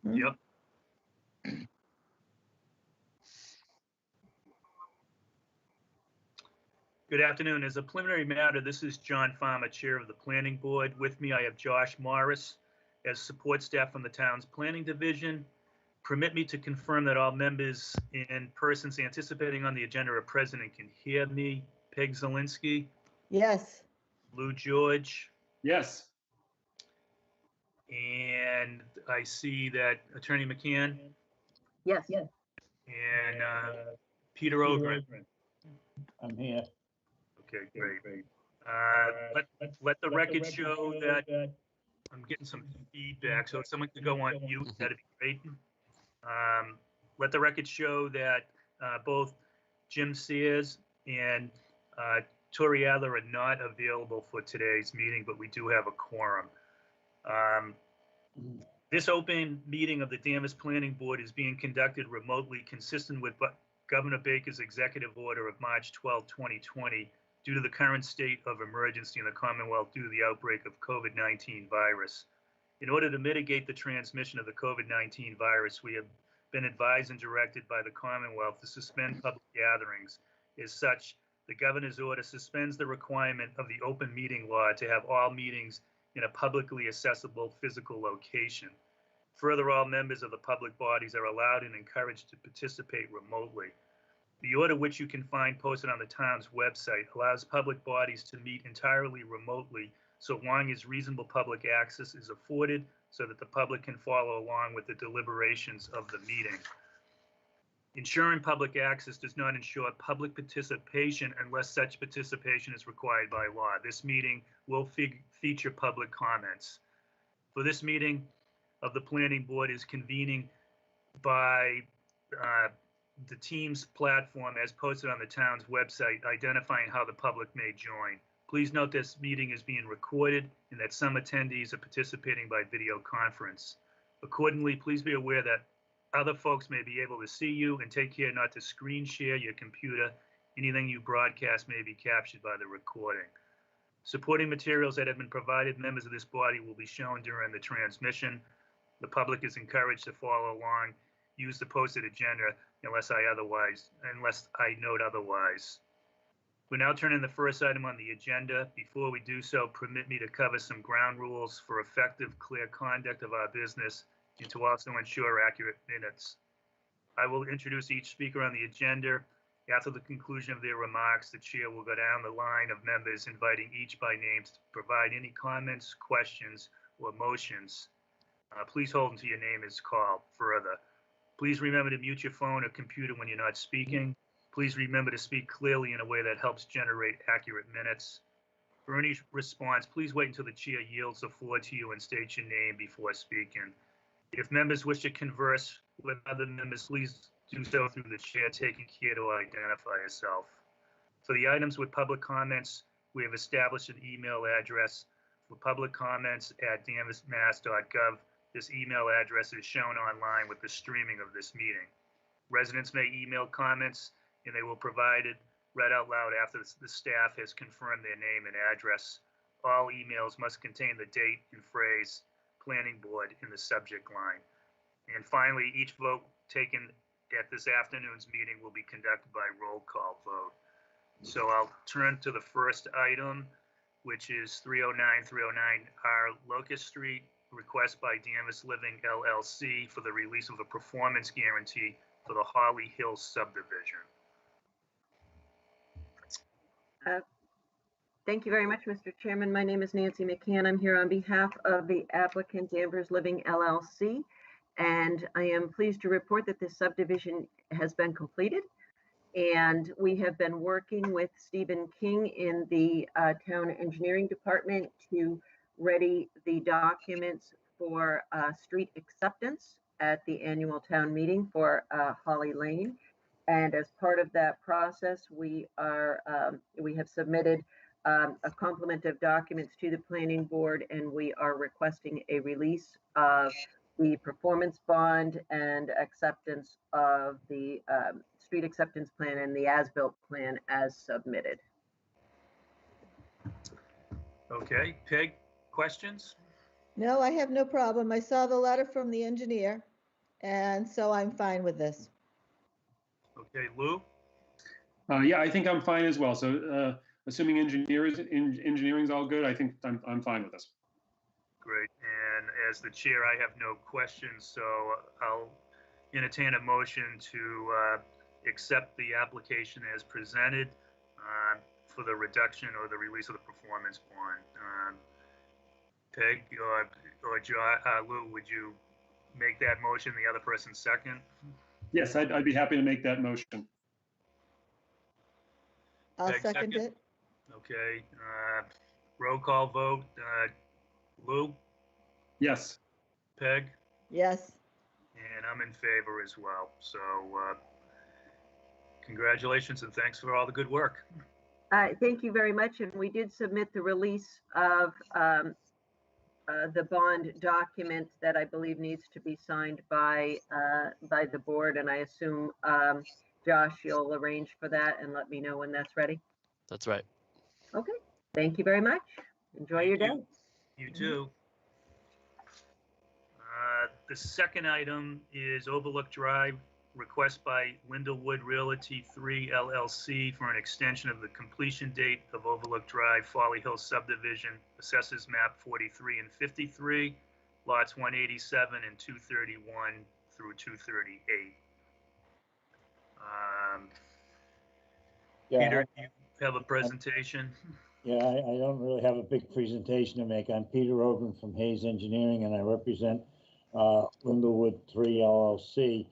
Yep. Good afternoon. As a preliminary matter, this is John Farmer, Chair of the Planning Board. With me, I have Josh Morris as support staff from the town's Planning Division. Permit me to confirm that all members and persons anticipating on the agenda are present and can hear me. Peg Zielinski, Yes. Lou George, Yes. and I see that Attorney McCann Yes. and Peter Ogren. I'm here. Okay, great. Let the record show that I'm getting some feedback, so if someone could go on mute, that'd be great. Let the record show that both Jim Sears and Tori Adler are not available for today's meeting, but we do have a quorum. This open meeting of the Danvers Planning Board is being conducted remotely, consistent with Governor Baker's executive order of March 12, 2020, due to the current state of emergency in the Commonwealth due to the outbreak of COVID-19 virus. In order to mitigate the transmission of the COVID-19 virus, we have been advised and directed by the Commonwealth to suspend public gatherings. As such, the governor's order suspends the requirement of the open meeting law to have all meetings in a publicly accessible physical location. Further, all members of the public bodies are allowed and encouraged to participate remotely. The order, which you can find posted on the town's website, allows public bodies to meet entirely remotely so long as reasonable public access is afforded so that the public can follow along with the deliberations of the meeting. Ensuring public access does not ensure public participation unless such participation is required by law. This meeting will feature public comments. For this meeting of the Planning Board is convening by the Teams platform as posted on the town's website, identifying how the public may join. Please note this meeting is being recorded and that some attendees are participating by video conference. Accordingly, please be aware that other folks may be able to see you, and take care not to screen share your computer. Anything you broadcast may be captured by the recording. Supporting materials that have been provided members of this body will be shown during the transmission. The public is encouraged to follow along, use the posted agenda unless I note otherwise. We're now turning the first item on the agenda. Before we do so, permit me to cover some ground rules for effective, clear conduct of our business and to also ensure accurate minutes. I will introduce each speaker on the agenda. After the conclusion of their remarks, the chair will go down the line of members, inviting each by name to provide any comments, questions, or motions. Please hold until your name is called. Further, please remember to mute your phone or computer when you're not speaking. Please remember to speak clearly in a way that helps generate accurate minutes. For any response, please wait until the chair yields the floor to you and state your name before speaking. If members wish to converse with other members, please do so through the chair, taking care to identify yourself. For the items with public comments, we have established an email address for public comments at danversmass.gov. This email address is shown online with the streaming of this meeting. Residents may email comments and they will provide it read out loud after the staff has confirmed their name and address. All emails must contain the date and phrase Planning Board in the subject line. And finally, each vote taken at this afternoon's meeting will be conducted by roll call vote. So I'll turn to the first item, which is 309-309R Locust Street, request by Danvers Living LLC for the release of a performance guarantee for the Holly Hills subdivision. Thank you very much, Mr. Chairman. My name is Nancy McCann. I'm here on behalf of the applicant Danvers Living LLC, and I am pleased to report that this subdivision has been completed. And we have been working with Stephen King in the town engineering department to ready the documents for street acceptance at the annual town meeting for Holly Lane. And as part of that process, we have submitted a complement of documents to the planning board, and we are requesting a release of the performance bond and acceptance of the street acceptance plan and the as-built plan as submitted. Okay, Peg, questions? No, I have no problem. I saw the letter from the engineer. And so I'm fine with this. Okay, Lou? Yeah, I think I'm fine as well. So assuming engineering's all good, I think I'm fine with this. Great. And as the chair, I have no questions, so I'll entertain a motion to accept the application as presented for the reduction or the release of the performance bond. Peg or Lou, would you make that motion? The other person second? Yes, I'd be happy to make that motion. I'll Peg, second second? it. Okay. Roll call vote. Lou? Yes. Peg? Yes. And I'm in favor as well. So congratulations and thanks for all the good work. Thank you very much. And we did submit the release of the bond document that I believe needs to be signed by the board. And I assume, Josh, you'll arrange for that and let me know when that's ready. That's right. Okay. Thank you very much. Enjoy your day. You too. The second item is Overlook Drive, request by Wendell Realty 3 LLC for an extension of the completion date of Overlook Drive, Folly Hill Subdivision, Assessors Map 43 and 53, lots 187 and 231 through 238. Yeah, Peter, you have a presentation? Yeah, I don't really have a big presentation to make. I'm Peter Ogren from Hayes Engineering, and I represent Windlewood 3 LLC.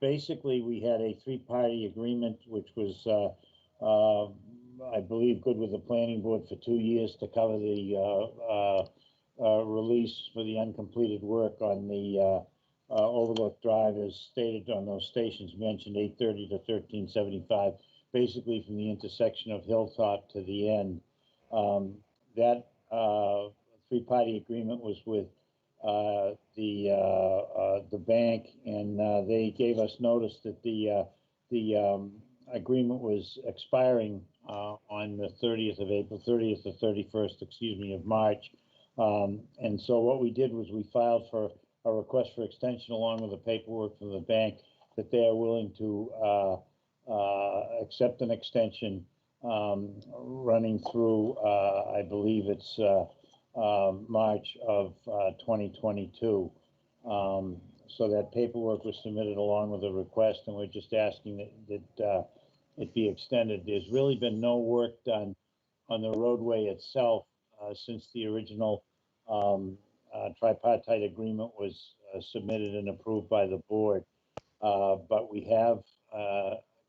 Basically, we had a three-party agreement, which was, I believe, good with the planning board for 2 years to cover the release for the uncompleted work on the Overlook Drive, as stated on those stations mentioned, 830 to 1375, basically from the intersection of Hilltop to the end. That three-party agreement was with the bank, and they gave us notice that the agreement was expiring on the 30th of April, 30th or 31st, excuse me, of March. And so what we did was we filed for a request for extension along with the paperwork from the bank that they are willing to accept an extension running through, I believe it's March of 2022. So that paperwork was submitted along with the request, and we're just asking that it be extended. There's really been no work done on the roadway itself since the original tripartite agreement was submitted and approved by the board. But we have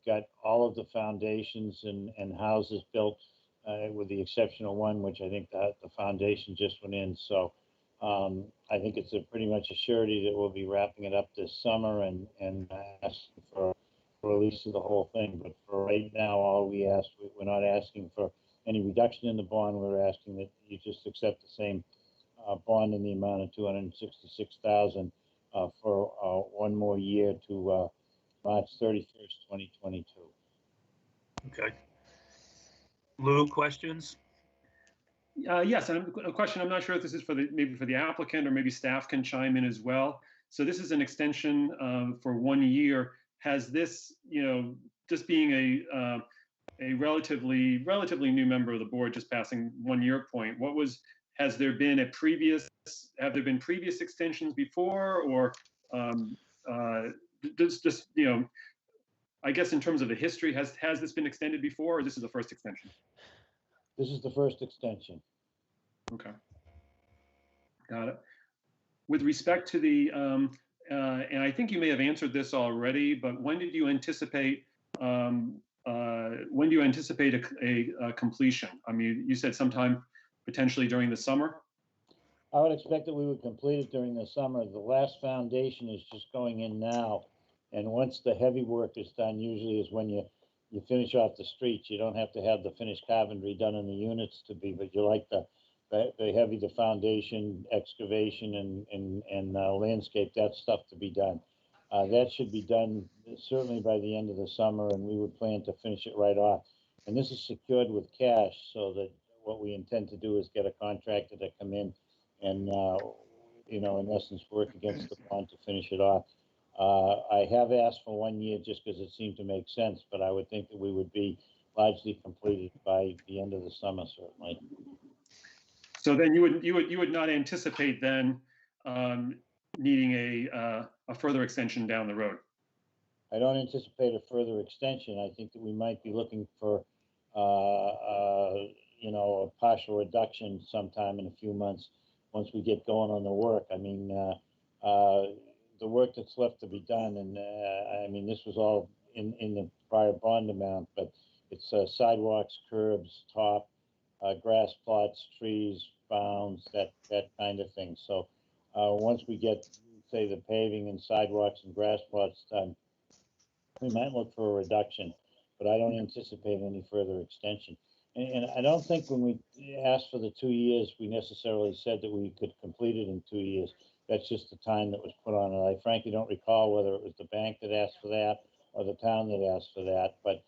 got all of the foundations and houses built, with the exception of one, which I think that the foundation just went in. So I think it's pretty much a surety that we'll be wrapping it up this summer and asking for release of the whole thing. But for right now, all we ask, we're not asking for any reduction in the bond. We're asking that you just accept the same bond in the amount of $266,000 for 1 more year to March 31st, 2022. Okay. Lou, questions? Yes, and a question. I'm not sure if this is for maybe for the applicant, or maybe staff can chime in as well. So this is an extension for 1 year. Has this, just being a relatively new member of the board, just passing 1 year point, have there been previous extensions before, or just I guess in terms of the history, has this been extended before, or this is the first extension? This is the first extension. Okay. Got it. With respect to the, and I think you may have answered this already, but when do you anticipate a completion? I mean, you said sometime potentially during the summer? I would expect that we would complete it during the summer. The last foundation is just going in now. And once the heavy work is done, usually is when you finish off the streets. You don't have to have the finished carpentry done in the units to be, but you like the foundation, excavation, and landscape, that stuff to be done. That should be done certainly by the end of the summer, and we would plan to finish it right off. And this is secured with cash, so that what we intend to do is get a contractor to come in and you know, in essence, work against the bond to finish it off. I have asked for 1 year just because it seemed to make sense, but I would think that we would be largely completed by the end of the summer, certainly. So then you would not anticipate then needing a further extension down the road? I don't anticipate a further extension. I think that we might be looking for, you know, a partial reduction sometime in a few months once we get going on the work. I mean, the work that's left to be done, and I mean, this was all in the prior bond amount, but it's sidewalks, curbs, top, grass plots, trees, bounds, that kind of thing. So once we get, say, the paving and sidewalks and grass plots done, we might look for a reduction, but I don't anticipate any further extension. And I don't think when we asked for the 2 years, we necessarily said that we could complete it in 2 years. That's just the time that was put on it. I frankly don't recall whether it was the bank that asked for that or the town that asked for that, but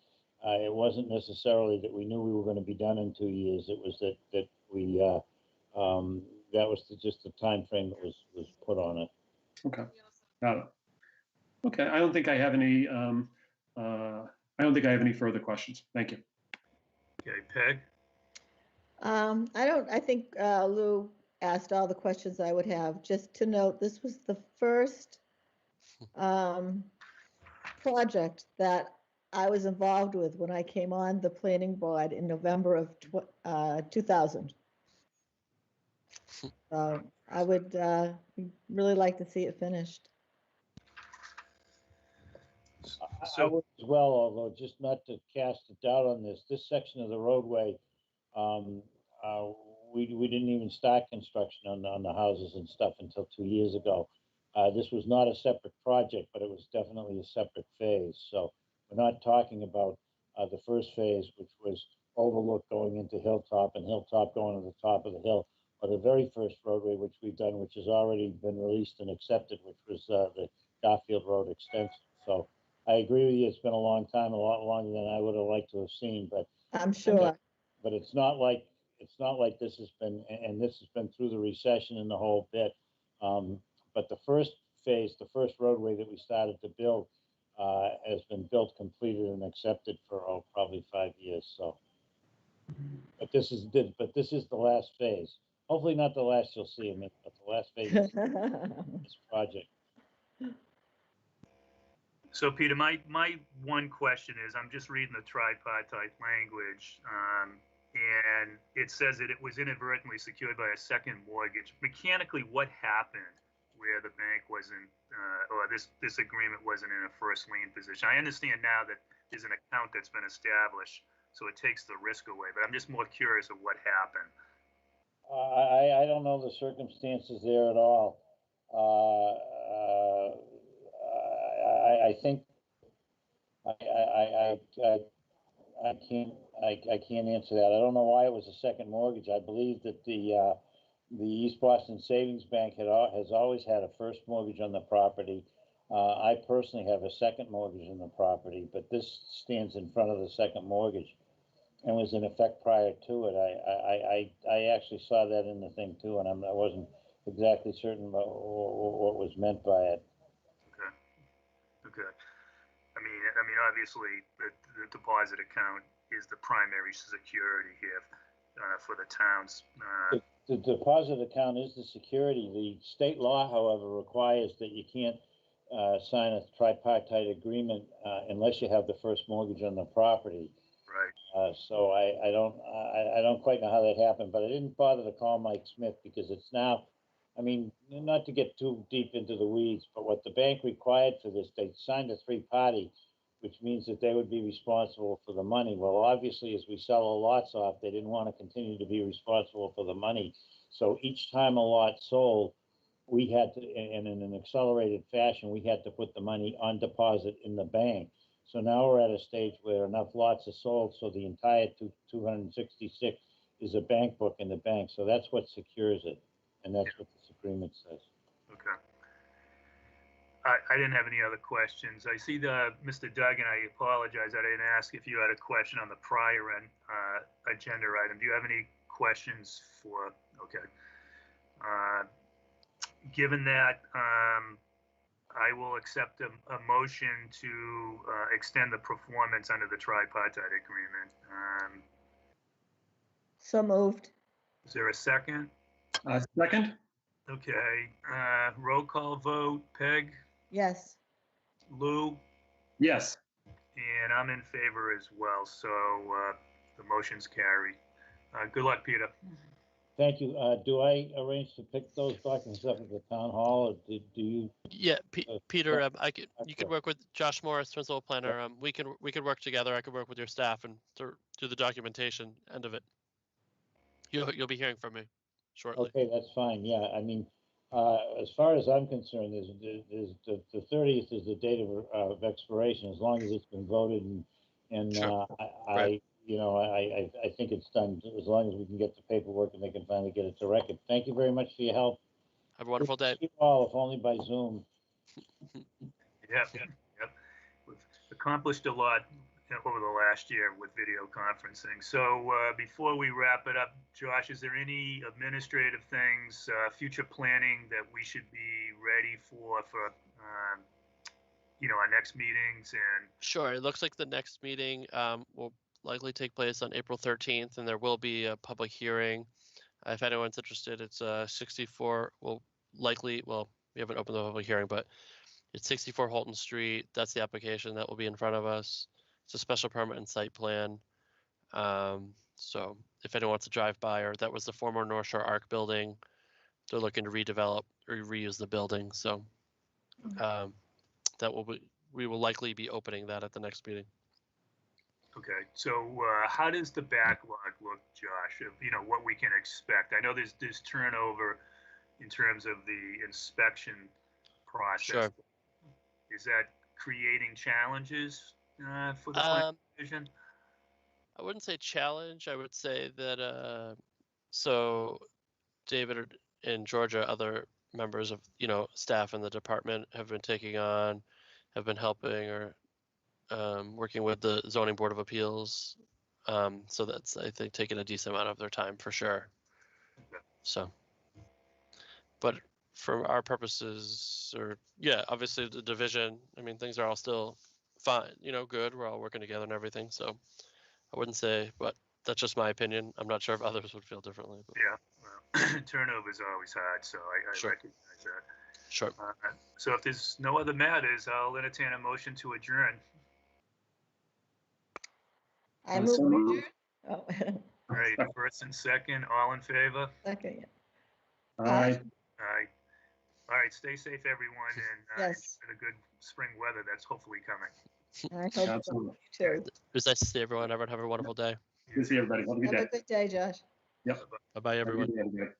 it wasn't necessarily that we knew we were going to be done in 2 years. It was that we that was just the time frame that was put on it. Okay, got it. Okay, I don't think I have any. I don't think I have any further questions. Thank you. Okay, Peg? I think Lou asked all the questions I would have. Just to note, this was the first project that I was involved with when I came on the planning board in November of 2000. So I would really like to see it finished. I would as well, although just not to cast a doubt on this section of the roadway, we didn't even start construction on the houses and stuff until 2 years ago. This was not a separate project, but it was definitely a separate phase. So we're not talking about the first phase, which was Overlook going into Hilltop and Hilltop going to the top of the hill, or the very first roadway which we've done, which has already been released and accepted, which was the Garfield Road extension. So I agree with you. It's been a long time, a lot longer than I would have liked to have seen, but I'm sure. But it's not like this has been, and this has been through the recession and the whole bit. But the first phase, the first roadway that we started to build, has been built, completed, and accepted for probably 5 years. So, but this is the last phase. Hopefully, not the last you'll see him in, but the last phase of this project. So Peter, my one question is, I'm just reading the tripartite language, and it says that it was inadvertently secured by a second mortgage. Mechanically, what happened where the bank wasn't, or this agreement wasn't in a first lien position? I understand now that there's an account that's been established, so it takes the risk away, but I'm just more curious of what happened. I don't know the circumstances there at all. I think I can't answer that. I don't know why it was a second mortgage. I believe that the East Boston Savings Bank has always had a first mortgage on the property. I personally have a second mortgage on the property, but this stands in front of the second mortgage and was in effect prior to it. I actually saw that in the thing too, and I wasn't exactly certain about what was meant by it. Okay. I mean, obviously, the deposit account is the primary security here for the towns. The deposit account is the security. The state law, however, requires that you can't sign a tripartite agreement unless you have the first mortgage on the property. Right. So I don't quite know how that happened, but I didn't bother to call Mike Smith because it's now, I mean, not to get too deep into the weeds, but what the bank required for this, they signed a three-party, which means that they would be responsible for the money. Well, obviously, as we sell the lots off, they didn't want to continue to be responsible for the money. So each time a lot sold, we had to, and in an accelerated fashion, we had to put the money on deposit in the bank. So now we're at a stage where enough lots are sold, so the entire 266 is a bank book in the bank. So that's what secures it, and that's what this agreement says. Okay. I didn't have any other questions. I see Mr. Duggan. I apologize. I didn't ask if you had a question on the prior agenda item. Do you have any questions for? Okay. given that, I will accept a motion to extend the performance under the tripartite agreement. So moved. Is there a second? Second? Okay, roll call vote. Peg, Yes. Lou, Yes. and I'm in favor as well, so the motion's carried. Good luck, Peter. Thank you. Do I arrange to pick those documents up at the town hall, or do you? Yeah, Peter, you could okay. work with Josh Morris, principal planner. We could work together. I could work with your staff and do the documentation end of it. You'll be hearing from me shortly. Okay, that's fine. Yeah, I mean, as far as I'm concerned, the 30th is the date of expiration, as long as it's been voted and Sure. I think it's done, as long as we can get the paperwork and they can finally get it to record. Thank you very much for your help. Have a wonderful day. You all, if only by Zoom. Yep. We've accomplished a lot over the last year with video conferencing. So before we wrap it up, Josh, is there any administrative things, future planning that we should be ready for our next meetings? And Sure. It looks like the next meeting will likely take place on April 13th, and there will be a public hearing. If anyone's interested, it's 64. We haven't opened the public hearing, but it's 64 Holton Street. That's the application that will be in front of us. It's a special permit and site plan. So if anyone wants to drive by, or that was the former North Shore Arc building, they're looking to redevelop or reuse the building. So we will likely be opening that at the next meeting. okay, so how does the backlog look, Josh? Of what we can expect. I know there's turnover in terms of the inspection process. Sure. Is that creating challenges for the planning division? I wouldn't say challenge. I would say that so David and Georgia, other members of staff in the department have been helping or working with the zoning board of appeals. So that's, I think, taken a decent amount of their time for sure. So, but for our purposes, obviously the division, I mean, things are all still fine, good. We're all working together and everything. So I wouldn't say, but that's just my opinion. I'm not sure if others would feel differently. But. Yeah, well, turnover is always hard, so I Sure. recognize that. Sure. So if there's no other matters, I'll entertain a motion to adjourn. I move. So we moved. adjourn? Oh, All right, first and second, all in favor? second, yeah. Aye. Aye. All right, stay safe, everyone, and Yes. enjoy the good spring weather that's hopefully coming. I hope so. Absolutely. You too. It was nice to see everyone. Everyone have a wonderful day. Good to see everybody. Have a good Have day. a good day, Josh. Bye-bye, everyone. Have a good day.